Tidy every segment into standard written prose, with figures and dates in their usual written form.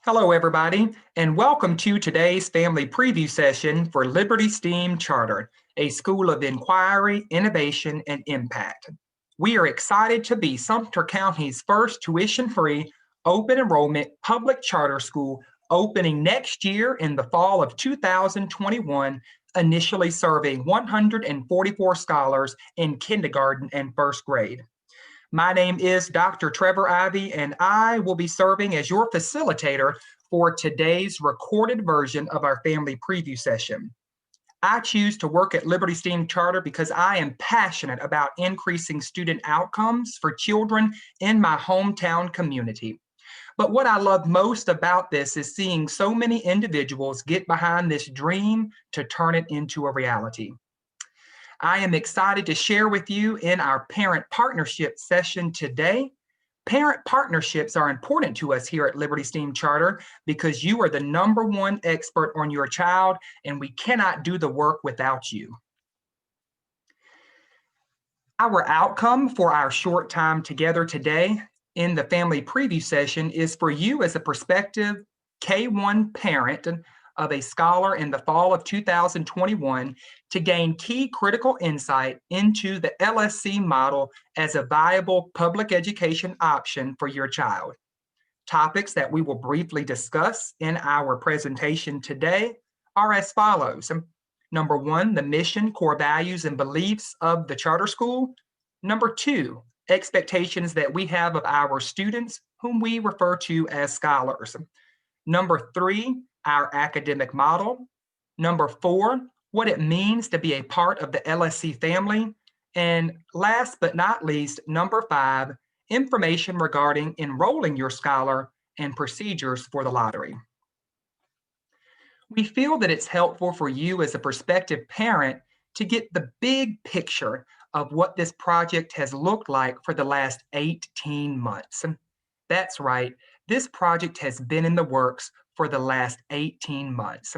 Hello, everybody, and welcome to today's family preview session for Liberty STEAM Charter, a school of inquiry, innovation, and impact. We are excited to be Sumter County's first tuition-free, open enrollment public charter school opening next year in the fall of 2021, initially serving 144 scholars in kindergarten and first grade. My name is Dr. Trevor Ivey, and I will be serving as your facilitator for today's recorded version of our family preview session. I choose to work at Liberty STEAM Charter because I am passionate about increasing student outcomes for children in my hometown community. But what I love most about this is seeing so many individuals get behind this dream to turn it into a reality. I am excited to share with you in our parent partnership session today. Parent partnerships are important to us here at Liberty STEAM Charter because you are the #1 expert on your child, and we cannot do the work without you. Our outcome for our short time together today in the family preview session is for you as a prospective K-1 parent of a scholar in the fall of 2021 to gain key critical insight into the LSC model as a viable public education option for your child. Topics that we will briefly discuss in our presentation today are as follows. Number 1, the mission, core values, and beliefs of the charter school. Number 2, expectations that we have of our students, whom we refer to as scholars. Number 3, our academic model. Number 4, what it means to be a part of the LSC family. And last but not least, number 5, information regarding enrolling your scholar and procedures for the lottery. We feel that it's helpful for you as a prospective parent to get the big picture of what this project has looked like for the last 18 months. That's right, this project has been in the works for the last 18 months.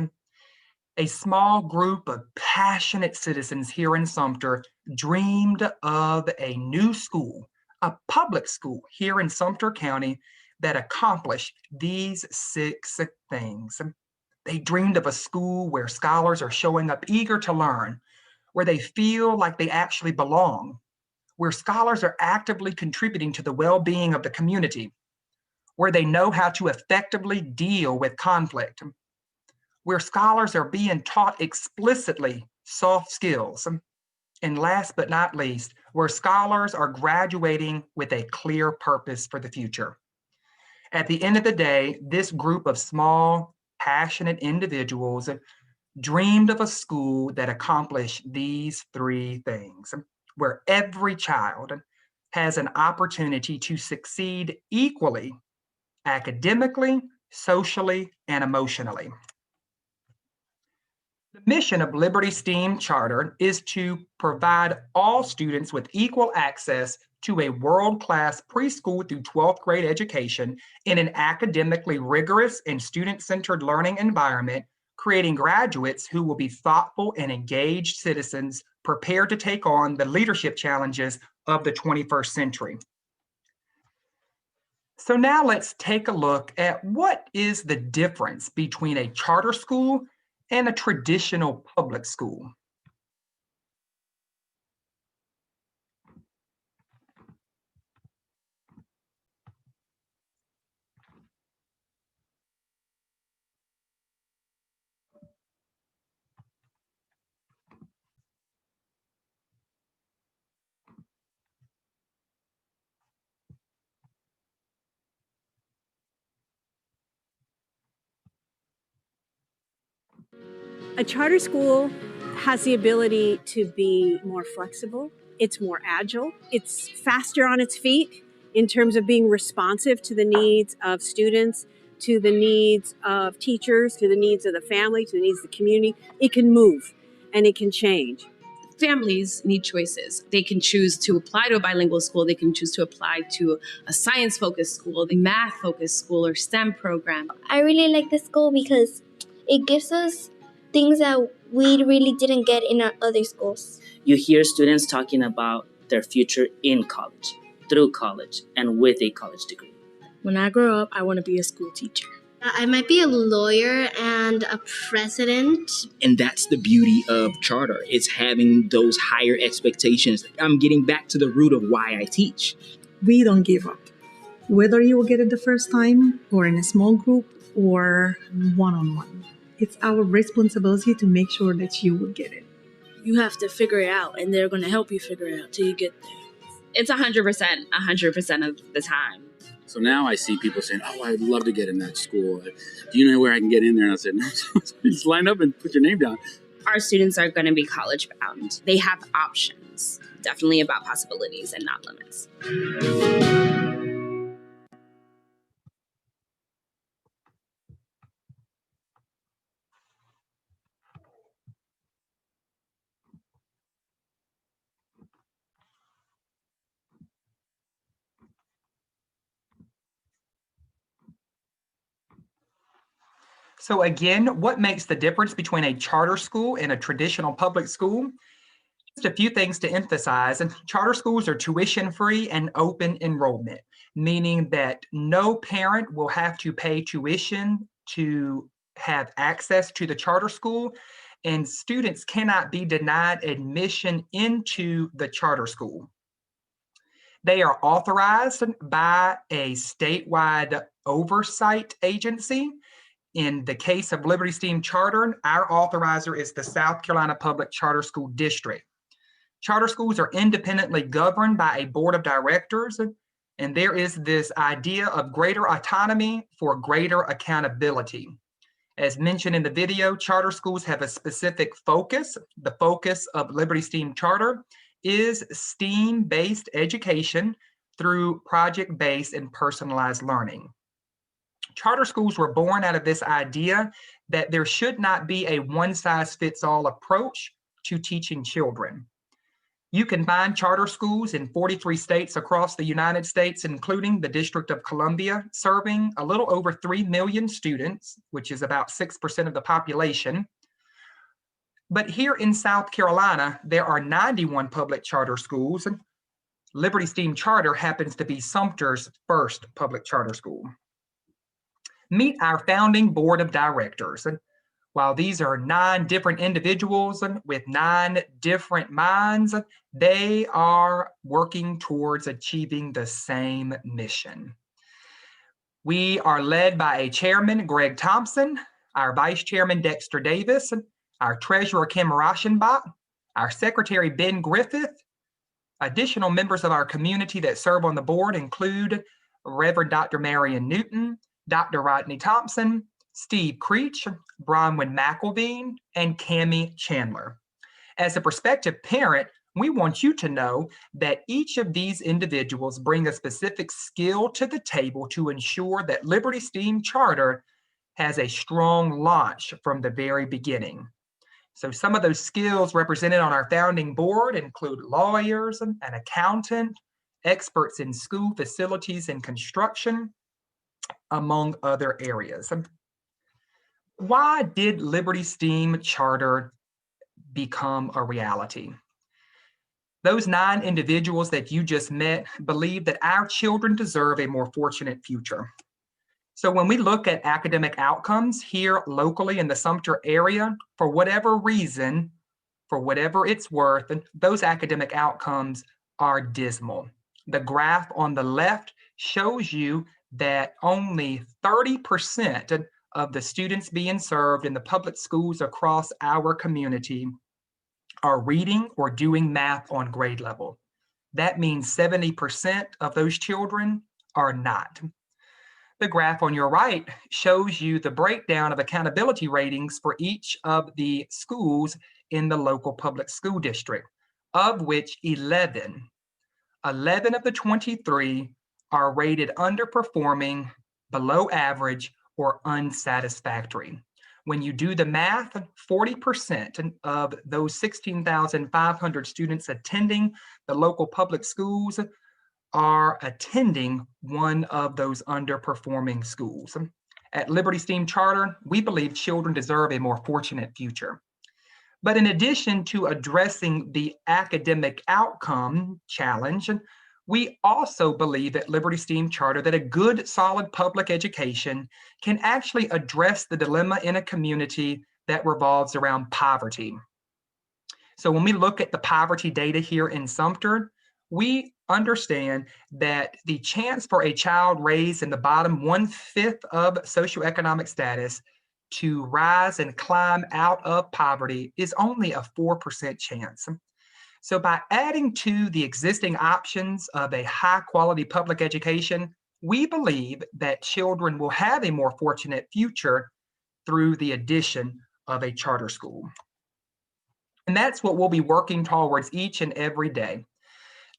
A small group of passionate citizens here in Sumter dreamed of a new school, a public school here in Sumter County that accomplished these 6 things. They dreamed of a school where scholars are showing up eager to learn, where they feel like they actually belong, where scholars are actively contributing to the well-being of the community, where they know how to effectively deal with conflict, where scholars are being taught explicitly soft skills, and last but not least, where scholars are graduating with a clear purpose for the future. At the end of the day, this group of small, passionate individuals dreamed of a school that accomplished these 3 things, where every child has an opportunity to succeed equally, academically, socially, and emotionally. The mission of Liberty STEAM Charter is to provide all students with equal access to a world-class preschool through 12th grade education in an academically rigorous and student-centered learning environment, creating graduates who will be thoughtful and engaged citizens prepared to take on the leadership challenges of the 21st century. So now let's take a look at what is the difference between a charter school and a traditional public school. A charter school has the ability to be more flexible. It's more agile. It's faster on its feet in terms of being responsive to the needs of students, to the needs of teachers, to the needs of the family, to the needs of the community. It can move and it can change. Families need choices. They can choose to apply to a bilingual school. They can choose to apply to a science-focused school, a math-focused school, or STEM program. I really like this school because it gives us things that we really didn't get in our other schools. You hear students talking about their future in college, through college, and with a college degree. When I grow up, I want to be a school teacher. I might be a lawyer and a president. And that's the beauty of charter. It's having those higher expectations. I'm getting back to the root of why I teach. We don't give up. Whether you will get it the first time or in a small group or one-on-one. It's our responsibility to make sure that you will get it. You have to figure it out, and they're going to help you figure it out till you get there. It's 100% of the time. So now I see people saying, oh, I'd love to get in that school. Do you know where I can get in there? And I said, no, just line up and put your name down. Our students are going to be college bound. They have options, definitely about possibilities and not limits. So again, what makes the difference between a charter school and a traditional public school? Just a few things to emphasize. And charter schools are tuition-free and open enrollment, meaning that no parent will have to pay tuition to have access to the charter school, and students cannot be denied admission into the charter school. They are authorized by a statewide oversight agency. In the case of Liberty STEAM Charter, our authorizer is the South Carolina Public Charter School District. Charter schools are independently governed by a board of directors, and there is this idea of greater autonomy for greater accountability. As mentioned in the video, charter schools have a specific focus. The focus of Liberty STEAM Charter is STEAM-based education through project-based and personalized learning. Charter schools were born out of this idea that there should not be a one-size-fits-all approach to teaching children. You can find charter schools in 43 states across the United States, including the District of Columbia, serving a little over 3 million students, which is about 6% of the population. But here in South Carolina, there are 91 public charter schools. Liberty STEAM Charter happens to be Sumter's first public charter school. Meet our founding board of directors. And while these are 9 different individuals with 9 different minds, they are working towards achieving the same mission. We are led by a chairman, Greg Thompson, our vice chairman, Dexter Davis, our treasurer, Kim Rauschenbach, our secretary, Ben Griffith. Additional members of our community that serve on the board include Reverend Dr. Marion Newton, Dr. Rodney Thompson, Steve Creech, Bronwyn McElveen, and Cammie Chandler. As a prospective parent, we want you to know that each of these individuals bring a specific skill to the table to ensure that Liberty STEAM Charter has a strong launch from the very beginning. So some of those skills represented on our founding board include lawyers, an accountant, experts in school facilities and construction, among other areas. Why did Liberty STEAM Charter become a reality? Those 9 individuals that you just met believe that our children deserve a more fortunate future. So when we look at academic outcomes here locally in the Sumter area, for whatever reason, for whatever it's worth, those academic outcomes are dismal. The graph on the left shows you that only 30% of the students being served in the public schools across our community are reading or doing math on grade level. That means 70% of those children are not. The graph on your right shows you the breakdown of accountability ratings for each of the schools in the local public school district, of which 11 of the 23 are rated underperforming, below average, or unsatisfactory. When you do the math, 40% of those 16,500 students attending the local public schools are attending one of those underperforming schools. At Liberty STEAM Charter, we believe children deserve a more fortunate future. But in addition to addressing the academic outcome challenge, We also believe at Liberty STEAM Charter that a good, solid public education can actually address the dilemma in a community that revolves around poverty. So when we look at the poverty data here in Sumter, we understand that the chance for a child raised in the bottom 1/5 of socioeconomic status to rise and climb out of poverty is only a 4% chance. So by adding to the existing options of a high quality public education, we believe that children will have a more fortunate future through the addition of a charter school. And that's what we'll be working towards each and every day,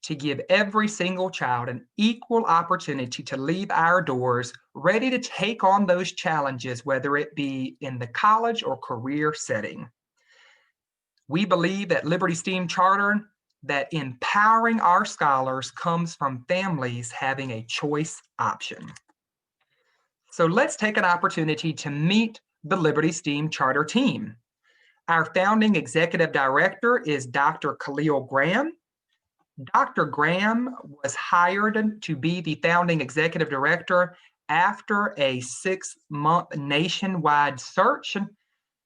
to give every single child an equal opportunity to leave our doors ready to take on those challenges, whether it be in the college or career setting. We believe at Liberty STEAM Charter that empowering our scholars comes from families having a choice option. So let's take an opportunity to meet the Liberty STEAM Charter team. Our founding executive director is Dr. Khalil Graham. Dr. Graham was hired to be the founding executive director after a 6-month nationwide search.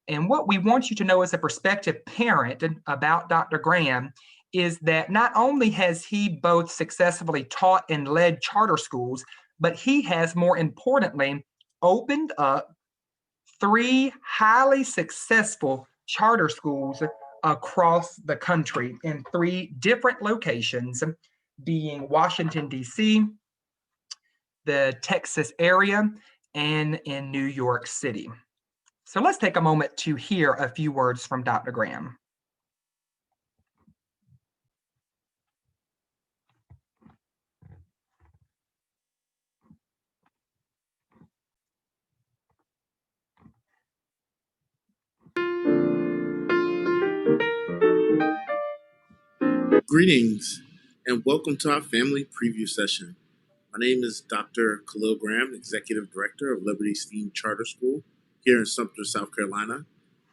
And what we want you to know as a prospective parent about Dr. Graham is that not only has he both successfully taught and led charter schools, but he has, more importantly, opened up 3 highly successful charter schools across the country in 3 different locations, being Washington, D.C., the Texas area, and in New York City. So let's take a moment to hear a few words from Dr. Graham. Greetings and welcome to our family preview session. My name is Dr. Khalil Graham, Executive Director of Liberty STEAM Charter School here in Sumter, South Carolina.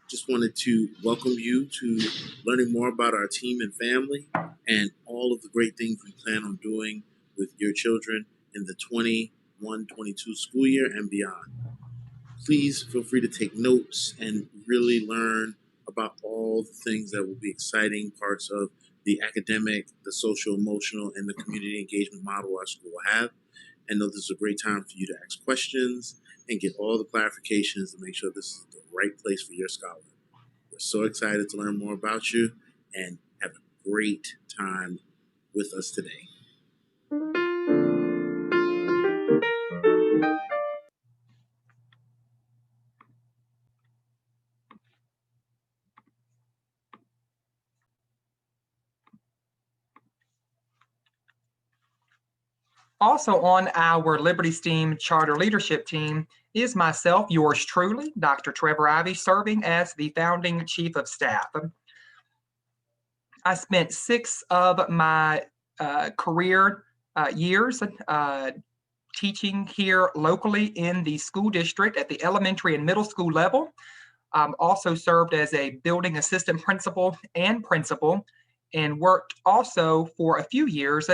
Just wanted to welcome you to learning more about our team and family and all of the great things we plan on doing with your children in the 21-22 school year and beyond. Please feel free to take notes and really learn about all the things that will be exciting parts of the academic, the social, emotional, and the community engagement model our school will have. And know this is a great time for you to ask questions and get all the clarifications to make sure this is the right place for your scholar. We're so excited to learn more about you and have a great time with us today. Also on our Liberty STEAM Charter leadership team is myself, yours truly, Dr. Trevor Ivey, serving as the founding chief of staff. I spent 6 of my career years teaching here locally in the school district at the elementary and middle school level. Also served as a building assistant principal and principal, and worked also for a few years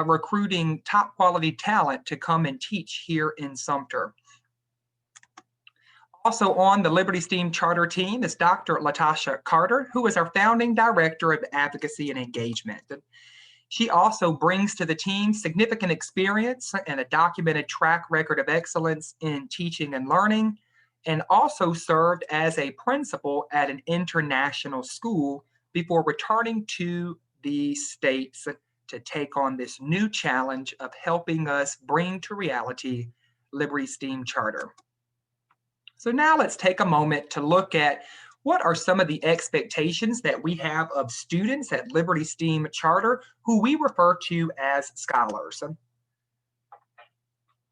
recruiting top quality talent to come and teach here in Sumter. Also on the Liberty STEAM Charter team is Dr. Latasha Carter, who is our founding director of advocacy and engagement. She also brings to the team significant experience and a documented track record of excellence in teaching and learning, and also served as a principal at an international school before returning to the States to take on this new challenge of helping us bring to reality Liberty STEAM Charter. So now let's take a moment to look at what are some of the expectations that we have of students at Liberty STEAM Charter, who we refer to as scholars.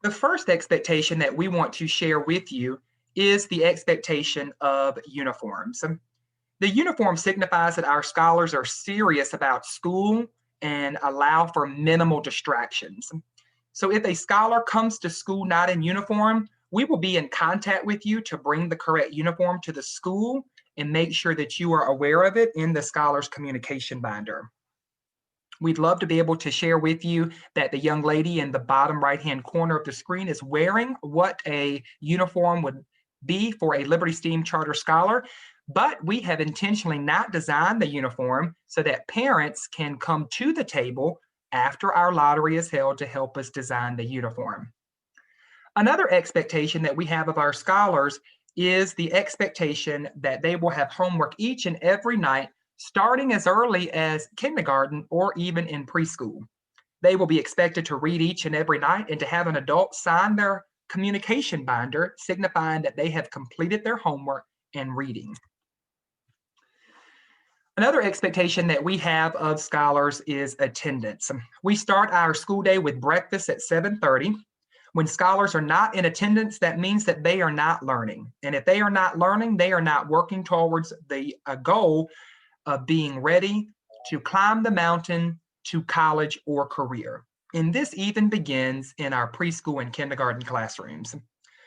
The first expectation that we want to share with you is the expectation of uniforms. The uniform signifies that our scholars are serious about school and allow for minimal distractions. So if a scholar comes to school not in uniform, we will be in contact with you to bring the correct uniform to the school and make sure that you are aware of it in the scholar's communication binder. We'd love to be able to share with you that the young lady in the bottom right-hand corner of the screen is wearing what a uniform would be for a Liberty STEAM Charter Scholar, but we have intentionally not designed the uniform so that parents can come to the table after our lottery is held to help us design the uniform. Another expectation that we have of our scholars is the expectation that they will have homework each and every night, starting as early as kindergarten or even in preschool. They will be expected to read each and every night and to have an adult sign their communication binder, signifying that they have completed their homework and reading. Another expectation that we have of scholars is attendance. We start our school day with breakfast at 7:30. When scholars are not in attendance, that means that they are not learning. And if they are not learning, they are not working towards the goal of being ready to climb the mountain to college or career. And this even begins in our preschool and kindergarten classrooms.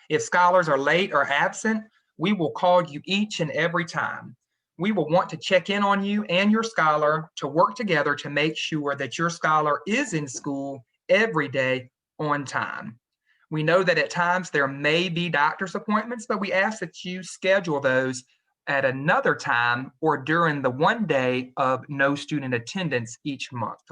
If scholars are late or absent, we will call you each and every time. We will want to check in on you and your scholar to work together to make sure that your scholar is in school every day on time. We know that at times there may be doctor's appointments, but we ask that you schedule those at another time or during the one day of no student attendance each month.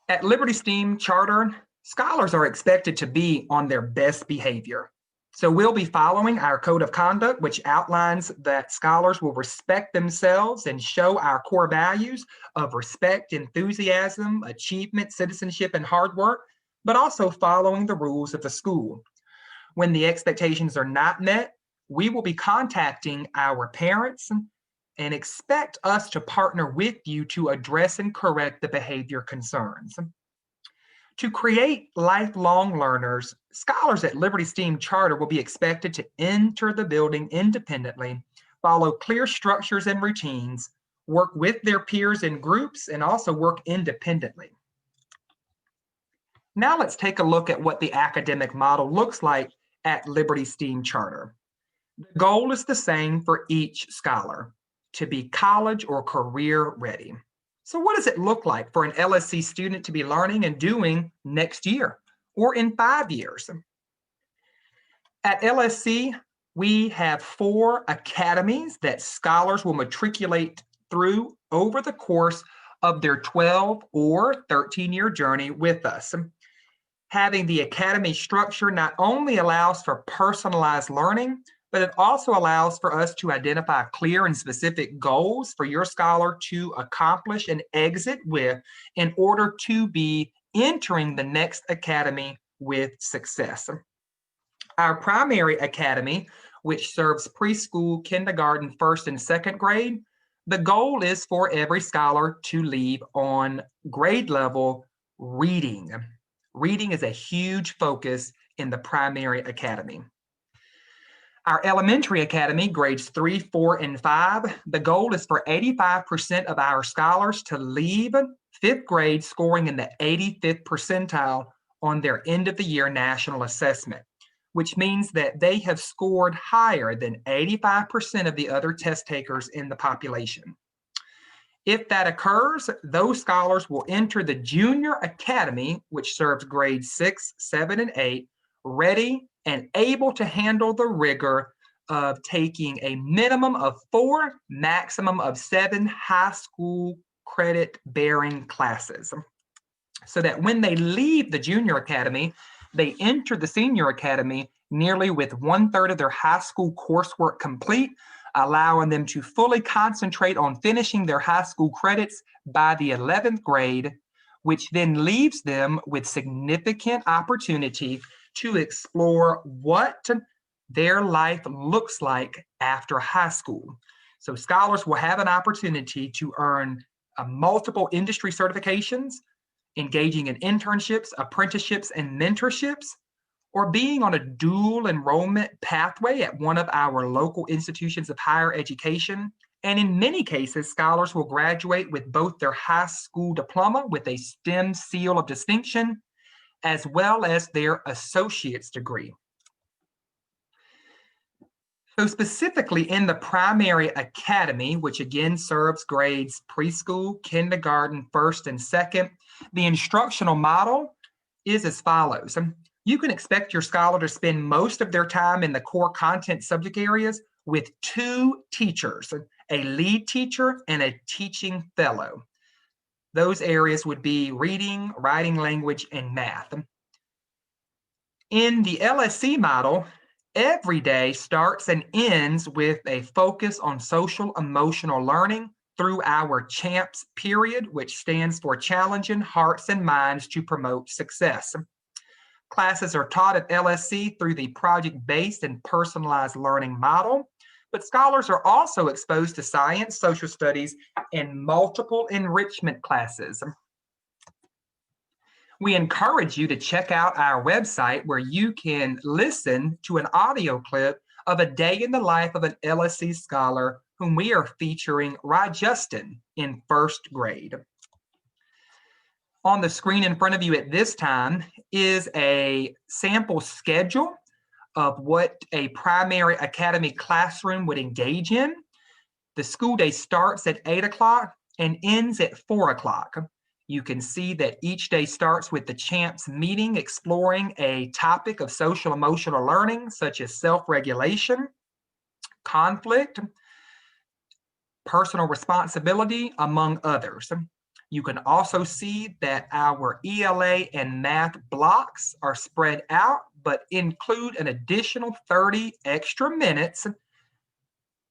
At Liberty STEAM Charter, scholars are expected to be on their best behavior. So we'll be following our code of conduct, which outlines that scholars will respect themselves and show our core values of respect, enthusiasm, achievement, citizenship, and hard work, but also following the rules of the school. When the expectations are not met, we will be contacting our parents and expect us to partner with you to address and correct the behavior concerns. To create lifelong learners, scholars at Liberty STEAM Charter will be expected to enter the building independently, follow clear structures and routines, work with their peers in groups, and also work independently. Now let's take a look at what the academic model looks like at Liberty STEAM Charter. The goal is the same for each scholar, to be college or career ready. So what does it look like for an LSC student to be learning and doing next year or in 5 years? At LSC, we have 4 academies that scholars will matriculate through over the course of their 12 or 13-year journey with us. Having the academy structure not only allows for personalized learning, but it also allows for us to identify clear and specific goals for your scholar to accomplish and exit with in order to be entering the next academy with success. Our primary academy, which serves preschool, kindergarten, first and second grade, the goal is for every scholar to leave on grade level reading. Reading is a huge focus in the primary academy. Our elementary academy, grades 3, 4, and 5, the goal is for 85% of our scholars to leave 5th grade scoring in the 85th percentile on their end of the year national assessment, which means that they have scored higher than 85% of the other test takers in the population. If that occurs, those scholars will enter the junior academy, which serves grades 6, 7, and 8, ready and able to handle the rigor of taking a minimum of 4, maximum of 7 high school credit bearing classes. So that when they leave the junior academy, they enter the senior academy nearly with 1/3 of their high school coursework complete, allowing them to fully concentrate on finishing their high school credits by the 11th grade, which then leaves them with significant opportunity to explore what their life looks like after high school. So scholars will have an opportunity to earn multiple industry certifications, engaging in internships, apprenticeships, and mentorships, or being on a dual enrollment pathway at one of our local institutions of higher education. And in many cases, scholars will graduate with both their high school diploma with a STEM seal of distinction, as well as their associate's degree. So specifically in the primary academy, which again serves grades preschool, kindergarten, first and second, the instructional model is as follows. You can expect your scholar to spend most of their time in the core content subject areas with 2 teachers, a lead teacher and a teaching fellow. Those areas would be reading, writing language, and math. In the LSC model, every day starts and ends with a focus on social emotional learning through our CHAMPS period, which stands for Challenging Hearts and Minds to Promote Success. Classes are taught at LSC through the project-based and personalized learning model, but scholars are also exposed to science, social studies, and multiple enrichment classes. We encourage you to check out our website where you can listen to an audio clip of a day in the life of an LSC scholar whom we are featuring Justin in first grade. On the screen in front of you at this time is a sample schedule of what a primary academy classroom would engage in. The school day starts at 8 o'clock and ends at 4 o'clock. You can see that each day starts with the CHAMPS meeting exploring a topic of social emotional learning, such as self-regulation, conflict, personal responsibility, among others. You can also see that our ELA and math blocks are spread out, but include an additional 30 extra minutes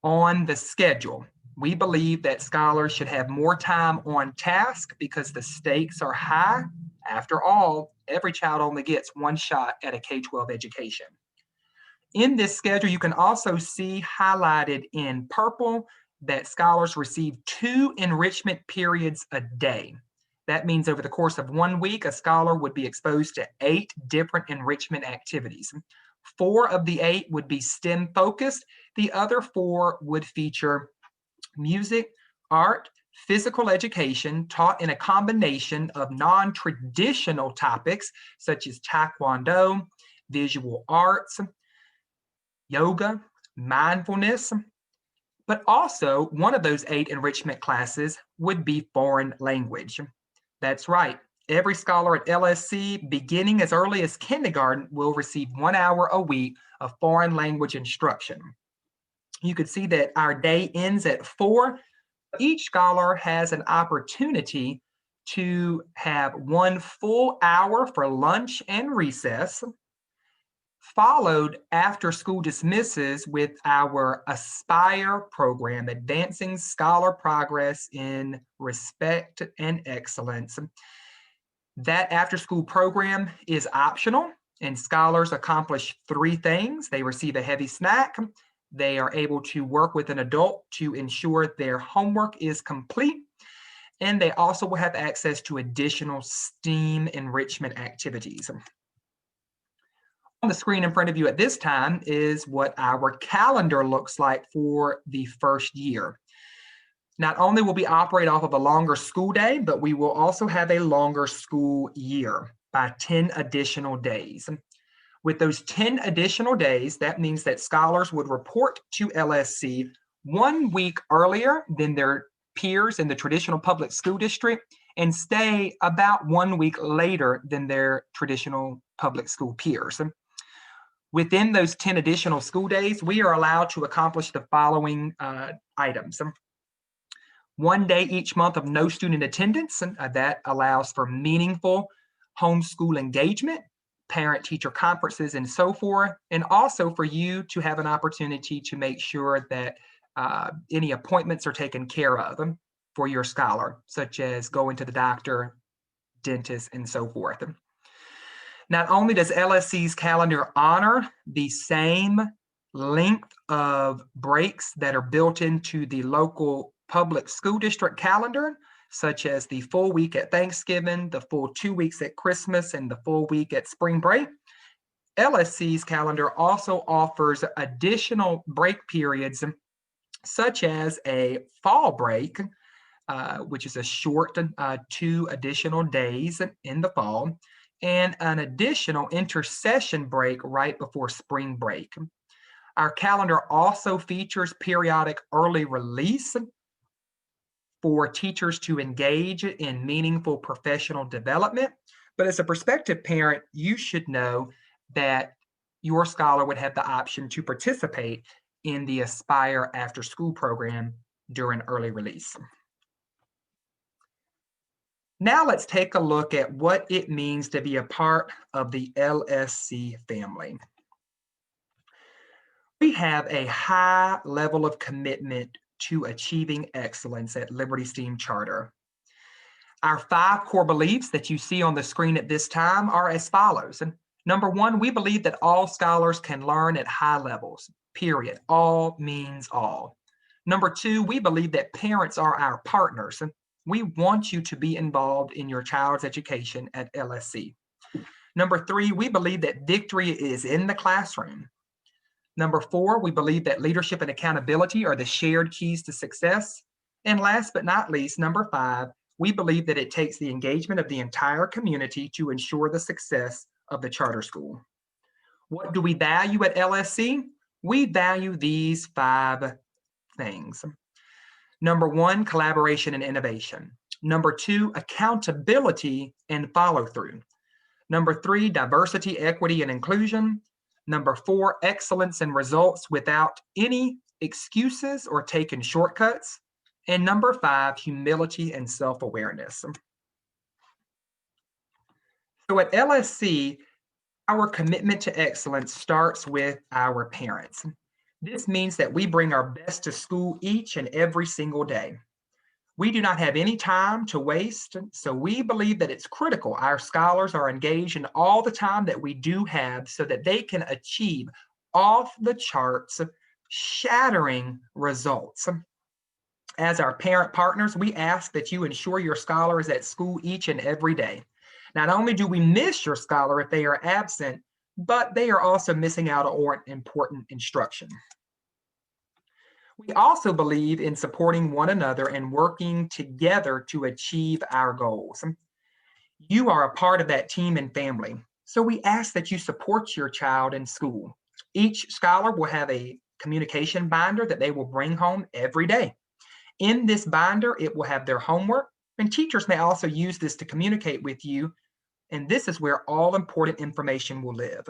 on the schedule. We believe that scholars should have more time on task because the stakes are high. After all, every child only gets one shot at a K-12 education. In this schedule, you can also see highlighted in purple that scholars receive 2 enrichment periods a day. That means over the course of 1 week, a scholar would be exposed to 8 different enrichment activities. 4 of the 8 would be STEM focused. The other 4 would feature music, art, physical education taught in a combination of non-traditional topics such as Taekwondo, visual arts, yoga, mindfulness, but also one of those 8 enrichment classes would be foreign language. That's right. Every scholar at LSC, beginning as early as kindergarten, will receive 1 hour a week of foreign language instruction. You can see that our day ends at 4. Each scholar has an opportunity to have 1 full hour for lunch and recess, followed after school dismisses with our Aspire program, Advancing Scholar Progress in Respect and Excellence. That after-school program is optional, and scholars accomplish 3 things. They receive a heavy snack, they are able to work with an adult to ensure their homework is complete, and they also will have access to additional STEAM enrichment activities. On the screen in front of you at this time is what our calendar looks like for the first year. Not only will we operate off of a longer school day, but we will also have a longer school year by 10 additional days. With those 10 additional days, that means that scholars would report to LSC 1 week earlier than their peers in the traditional public school district and stay about 1 week later than their traditional public school peers. Within those 10 additional school days, we are allowed to accomplish the following items. 1 day each month of no student attendance, and that allows for meaningful homeschool engagement, parent-teacher conferences, and so forth, and also for you to have an opportunity to make sure that any appointments are taken care of for your scholar, such as going to the doctor, dentist, and so forth. Not only does LSC's calendar honor the same length of breaks that are built into the local public school district calendar, such as the full week at Thanksgiving, the full 2 weeks at Christmas, and the full week at spring break, LSC's calendar also offers additional break periods, such as a fall break, which is a short 2 additional days in the fall, and an additional intercession break right before spring break. Our calendar also features periodic early release for teachers to engage in meaningful professional development. But as a prospective parent, you should know that your scholar would have the option to participate in the Aspire after school program during early release. Now let's take a look at what it means to be a part of the LSC family. We have a high level of commitment to achieving excellence at Liberty STEAM Charter. Our 5 core beliefs that you see on the screen at this time are as follows. And number 1, we believe that all scholars can learn at high levels, period. All means all. Number 2, we believe that parents are our partners. And we want you to be involved in your child's education at LSC. Number 3, we believe that victory is in the classroom. Number 4, we believe that leadership and accountability are the shared keys to success. And last but not least, number 5, we believe that it takes the engagement of the entire community to ensure the success of the charter school. What do we value at LSC? We value these 5 things. Number 1, collaboration and innovation. Number 2, accountability and follow through. Number 3, diversity, equity, and inclusion. Number 4, excellence and results without any excuses or taking shortcuts. And number 5, humility and self-awareness. So at LSC, our commitment to excellence starts with our parents. This means that we bring our best to school each and every single day. We do not have any time to waste, so we believe that it's critical our scholars are engaged in all the time that we do have so that they can achieve off the charts, shattering results. As our parent partners, we ask that you ensure your scholar is at school each and every day. Not only do we miss your scholar if they are absent, but they are also missing out on important instruction. We also believe in supporting one another and working together to achieve our goals. You are a part of that team and family, so we ask that you support your child in school. Each scholar will have a communication binder that they will bring home every day. In this binder, it will have their homework, and teachers may also use this to communicate with you, and this is where all important information will live.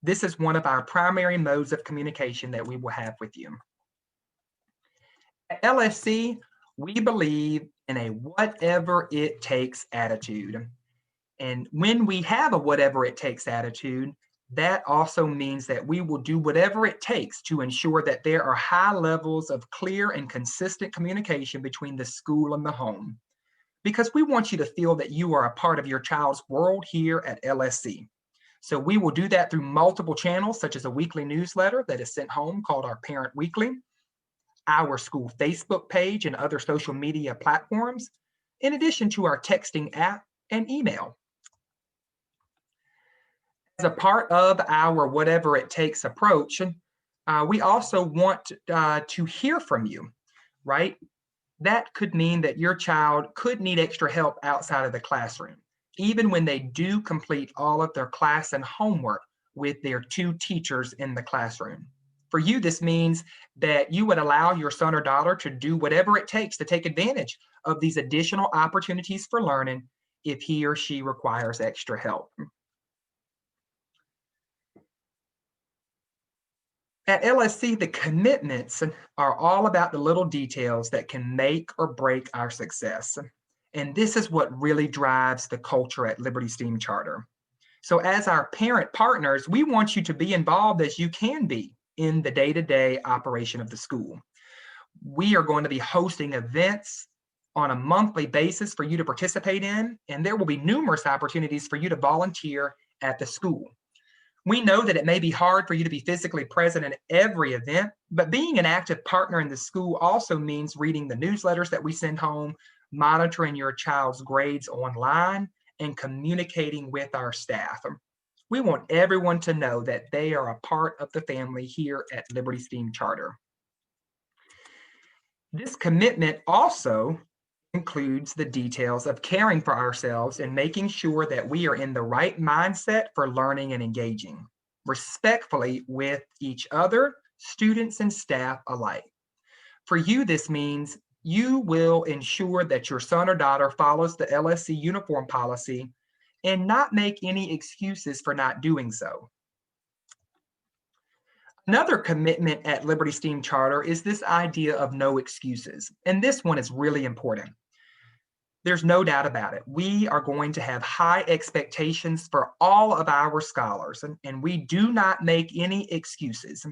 This is one of our primary modes of communication that we will have with you. At LSC, we believe in a whatever it takes attitude. And when we have a whatever it takes attitude, that also means that we will do whatever it takes to ensure that there are high levels of clear and consistent communication between the school and the home. Because we want you to feel that you are a part of your child's world here at LSC. So we will do that through multiple channels, such as a weekly newsletter that is sent home called our Parent Weekly, our school Facebook page and other social media platforms, in addition to our texting app and email. As a part of our whatever it takes approach, we also want to hear from you, right? That could mean that your child could need extra help outside of the classroom, even when they do complete all of their class and homework with their 2 teachers in the classroom. For you, this means that you would allow your son or daughter to do whatever it takes to take advantage of these additional opportunities for learning if he or she requires extra help. At LSC, the commitments are all about the little details that can make or break our success. And this is what really drives the culture at Liberty STEAM Charter. So as our parent partners, we want you to be involved as you can be in the day-to-day operation of the school. We are going to be hosting events on a monthly basis for you to participate in, and there will be numerous opportunities for you to volunteer at the school. We know that it may be hard for you to be physically present in every event, but being an active partner in the school also means reading the newsletters that we send home, monitoring your child's grades online, and communicating with our staff. We want everyone to know that they are a part of the family here at Liberty STEAM Charter. This commitment also includes the details of caring for ourselves and making sure that we are in the right mindset for learning and engaging respectfully with each other students and staff alike. For you, this means you will ensure that your son or daughter follows the LSC uniform policy and not make any excuses for not doing so. Another commitment at Liberty STEAM Charter is this idea of no excuses. And this one is really important. There's no doubt about it. We are going to have high expectations for all of our scholars, and we do not make any excuses.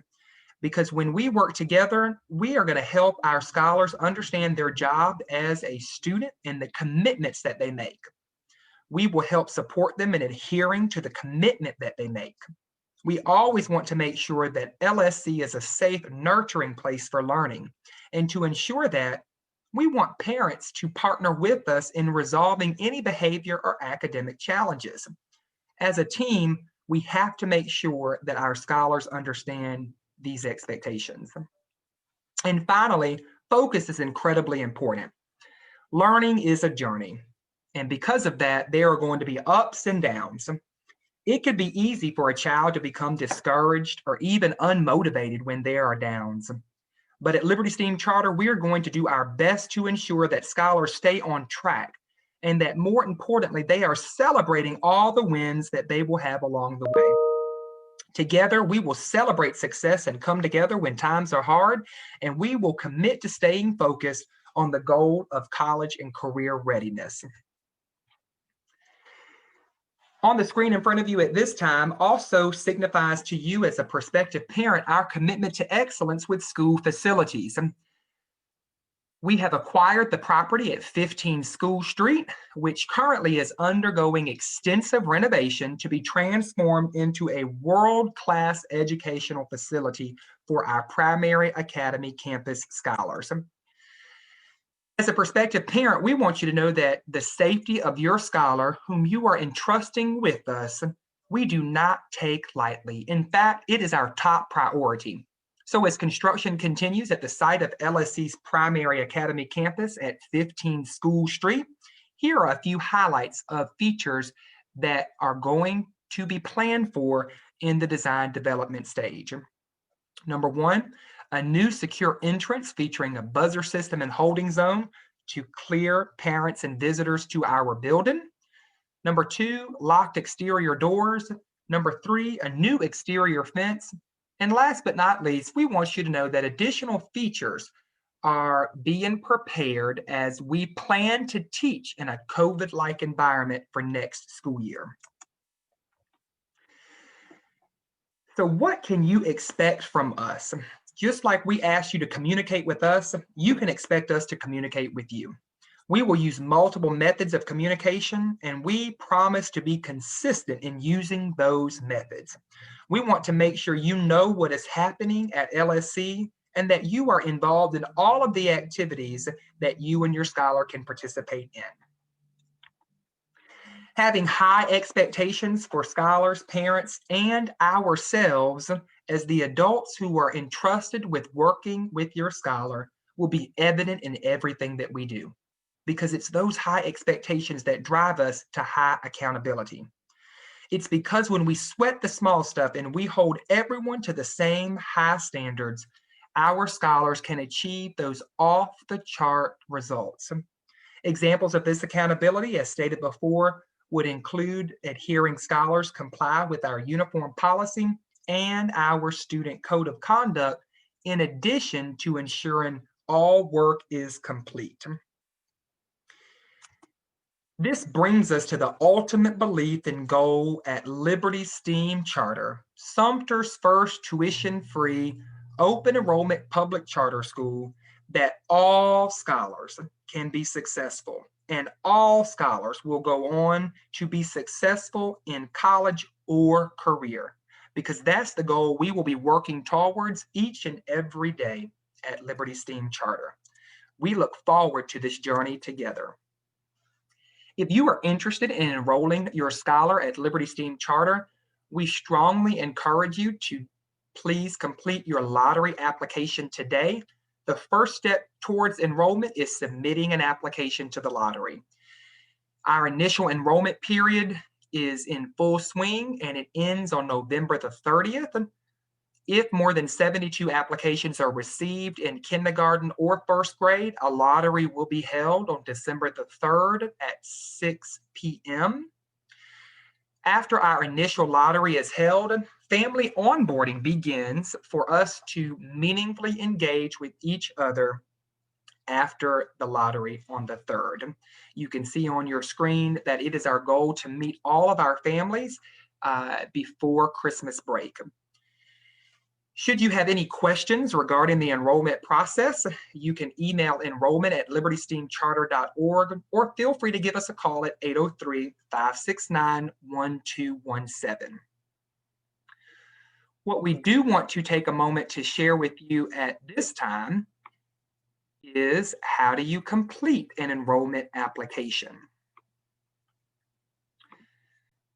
Because when we work together, we are going to help our scholars understand their job as a student and the commitments that they make. We will help support them in adhering to the commitment that they make. We always want to make sure that LSC is a safe, nurturing place for learning. And to ensure that, we want parents to partner with us in resolving any behavior or academic challenges. As a team, we have to make sure that our scholars understand these expectations. And finally, focus is incredibly important. Learning is a journey. And because of that, there are going to be ups and downs. It could be easy for a child to become discouraged or even unmotivated when there are downs. But at Liberty STEAM Charter, we are going to do our best to ensure that scholars stay on track and that, more importantly, they are celebrating all the wins that they will have along the way. Together, we will celebrate success and come together when times are hard, and we will commit to staying focused on the goal of college and career readiness. On the screen in front of you at this time also signifies to you as a prospective parent our commitment to excellence with school facilities. We have acquired the property at 15 School Street, which currently is undergoing extensive renovation to be transformed into a world-class educational facility for our primary academy campus scholars. As a prospective parent, we want you to know that the safety of your scholar, whom you are entrusting with us, we do not take lightly. In fact, it is our top priority. So as construction continues at the site of LSC's primary academy campus at 15 School Street, here are a few highlights of features that are going to be planned for in the design development stage. Number one, a new secure entrance featuring a buzzer system and holding zone to clear parents and visitors to our building. Number two, locked exterior doors. Number three, a new exterior fence. And last but not least, we want you to know that additional features are being prepared as we plan to teach in a COVID-like environment for next school year. So what can you expect from us? Just like we asked you to communicate with us, you can expect us to communicate with you. We will use multiple methods of communication, and we promise to be consistent in using those methods. We want to make sure you know what is happening at LSC and that you are involved in all of the activities that you and your scholar can participate in. Having high expectations for scholars, parents, and ourselves as the adults who are entrusted with working with your scholar will be evident in everything that we do, because it's those high expectations that drive us to high accountability. It's because when we sweat the small stuff and we hold everyone to the same high standards, our scholars can achieve those off-the-chart results. Examples of this accountability, as stated before, would include adhering scholars comply with our uniform policy and our student code of conduct, in addition to ensuring all work is complete. This brings us to the ultimate belief and goal at Liberty STEAM Charter, Sumter's first tuition-free, open enrollment public charter school, that all scholars can be successful, and all scholars will go on to be successful in college or career, because that's the goal we will be working towards each and every day at Liberty STEAM Charter. We look forward to this journey together. If you are interested in enrolling your scholar at Liberty STEAM Charter, we strongly encourage you to please complete your lottery application today. The first step towards enrollment is submitting an application to the lottery. Our initial enrollment period is in full swing and it ends on November the 30th. If more than 72 applications are received in kindergarten or first grade, a lottery will be held on December the 3rd at 6 p.m. After our initial lottery is held, family onboarding begins for us to meaningfully engage with each other after the lottery on the 3rd. You can see on your screen that it is our goal to meet all of our families before Christmas break. Should you have any questions regarding the enrollment process, you can email enrollment@libertysteamcharter.org or feel free to give us a call at 803-569-1217. What we do want to take a moment to share with you at this time is how do you complete an enrollment application?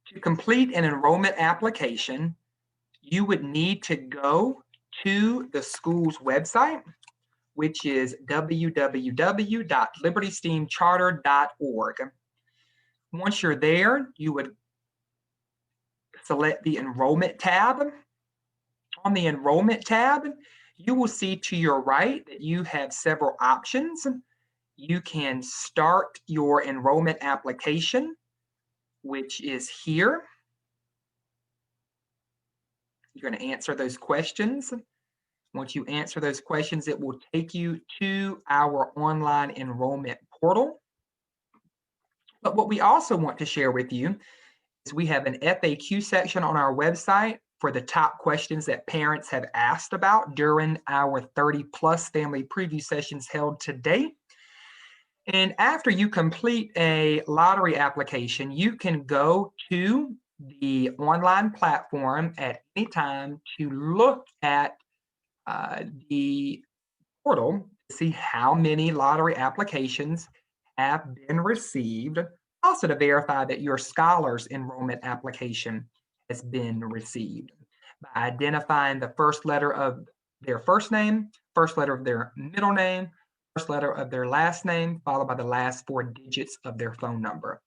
To complete an enrollment application, you would need to go to the school's website, which is www.libertysteamcharter.org. Once you're there, you would select the enrollment tab. On the enrollment tab, you will see to your right that you have several options. You can start your enrollment application, which is here. You're going to answer those questions. Once you answer those questions, it will take you to our online enrollment portal. But what we also want to share with you is we have an FAQ section on our website for the top questions that parents have asked about during our 30+ family preview sessions held to date. And after you complete a lottery application, you can go to the online platform at any time to look at the portal to see how many lottery applications have been received, also to verify that your scholar's enrollment application has been received by identifying the first letter of their first name, first letter of their middle name, first letter of their last name, followed by the last 4 digits of their phone number.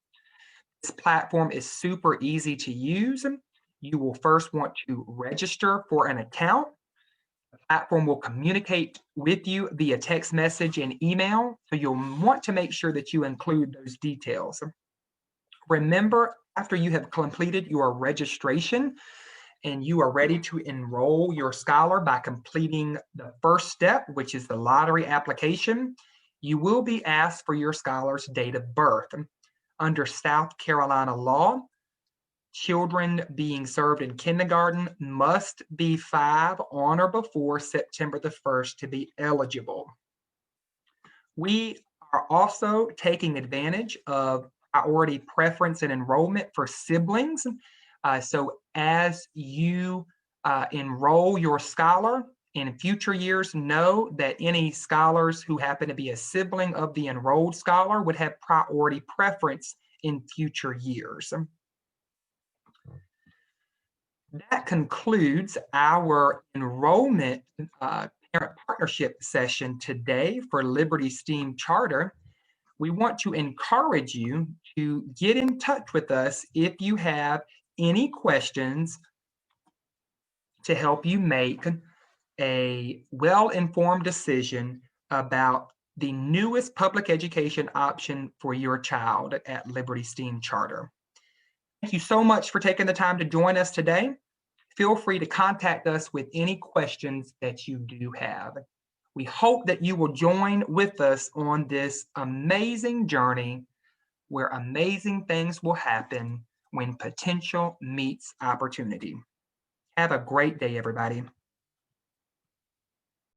This platform is super easy to use. You will first want to register for an account. The platform will communicate with you via text message and email, so you'll want to make sure that you include those details. Remember, after you have completed your registration and you are ready to enroll your scholar by completing the first step, which is the lottery application, you will be asked for your scholar's date of birth. Under South Carolina law, children being served in kindergarten must be 5 on or before September the 1st to be eligible. We are also taking advantage of priority preference and enrollment for siblings. So as you enroll your scholar in future years, know that any scholars who happen to be a sibling of the enrolled scholar would have priority preference in future years. That concludes our enrollment parent partnership session today for Liberty STEAM Charter. We want to encourage you to get in touch with us if you have any questions to help you make a well-informed decision about the newest public education option for your child at Liberty STEAM Charter. Thank you so much for taking the time to join us today. Feel free to contact us with any questions that you do have. We hope that you will join with us on this amazing journey where amazing things will happen when potential meets opportunity. Have a great day, everybody.